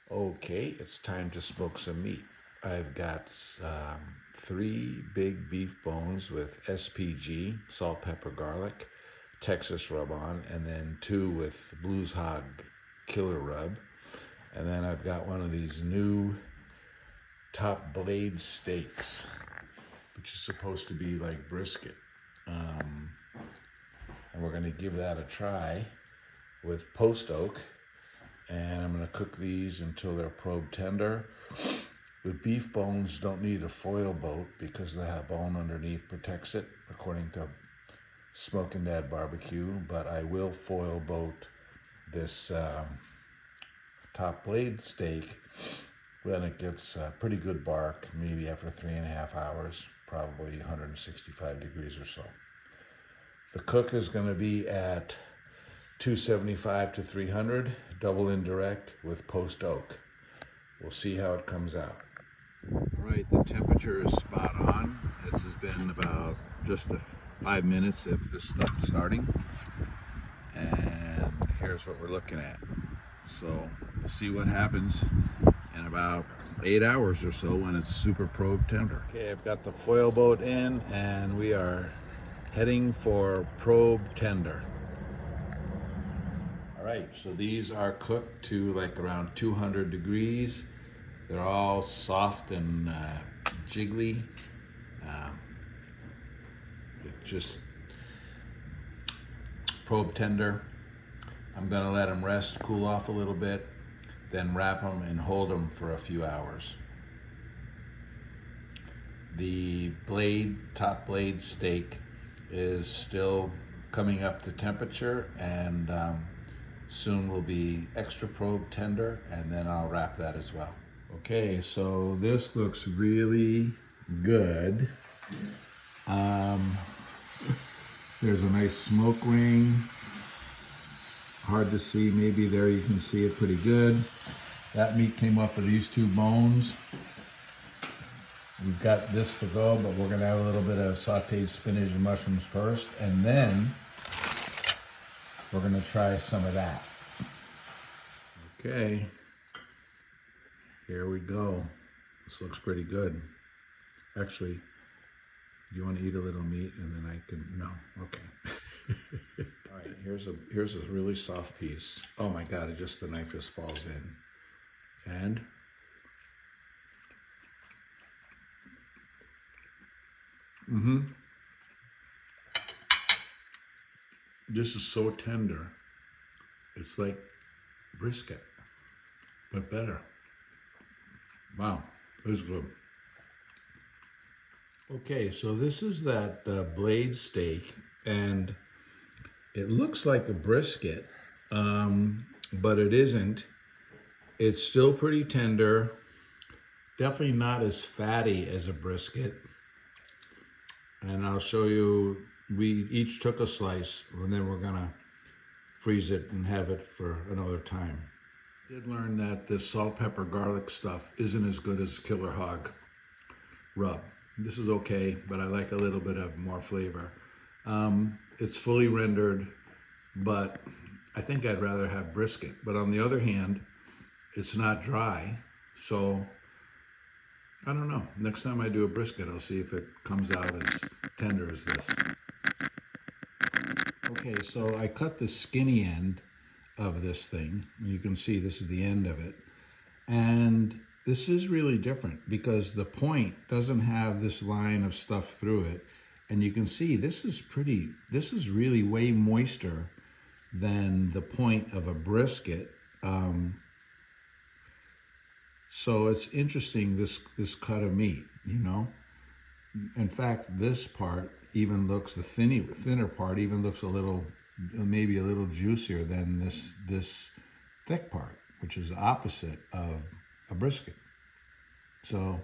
Okay, it's time to smoke some meat. I've got 3 big beef bones with SPG, salt, pepper, garlic, Texas rub on, and then 2 with Blues Hog killer rub. And then I've got one of these new top blade steaks, which is supposed to be like brisket. And we're going to give that a try with post oak. And I'm going to cook these until they're probe tender. The beef bones don't need a foil boat because the bone underneath protects it, according to Smokin' Dad Barbecue. But I will foil boat this top blade steak when it gets pretty good bark, maybe after 3.5 hours, probably 165 degrees or so. The cook is going to be at 275 to 300, double indirect with post oak. We'll see how it comes out. All right, the temperature is spot on. This has been about just 5 minutes of this stuff starting. And here's what we're looking at. So we'll see what happens in about 8 hours or so when it's super probe tender. Okay, I've got the foil boat in and we are heading for probe tender. All right, so these are cooked to like around 200 degrees. They're all soft and jiggly. Just probe tender. I'm gonna let them rest, cool off a little bit, then wrap them and hold them for a few hours. The top blade steak is still coming up to temperature, and soon will be extra probe tender, and then I'll wrap that as well. Okay, so this looks really good. There's a nice smoke ring. Hard to see, maybe there you can see it pretty good. That meat came up with these 2 bones. We've got this to go, but we're gonna have a little bit of sauteed spinach and mushrooms first, and then we're gonna try some of that. Okay, here we go. This looks pretty good. Actually, do you want to eat a little meat and then I can, no, okay. All right, here's a really soft piece. Oh my God, the knife just falls in. And this is so tender. It's like brisket, but better. Wow, this is good. Okay, so this is that blade steak, and it looks like a brisket, but it isn't. It's still pretty tender, definitely not as fatty as a brisket. And I'll show you, we each took a slice, and then we're gonna freeze it and have it for another time. I did learn that this salt, pepper, garlic stuff isn't as good as Killer Hog rub. This is okay, but I like a little bit of more flavor. It's fully rendered, but I think I'd rather have brisket. But on the other hand, it's not dry, so I don't know. Next time I do a brisket, I'll see if it comes out as tender as this. Okay, so I cut the skinny end of this thing, and you can see this is the end of it. And this is really different because the point doesn't have this line of stuff through it. And you can see this is really way moister than the point of a brisket. So it's interesting, this cut of meat, you know? In fact, this part even looks, the thinner part even looks maybe a little juicier than this thick part, which is the opposite of a brisket. So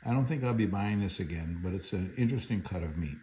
I don't think I'll be buying this again, but it's an interesting cut of meat.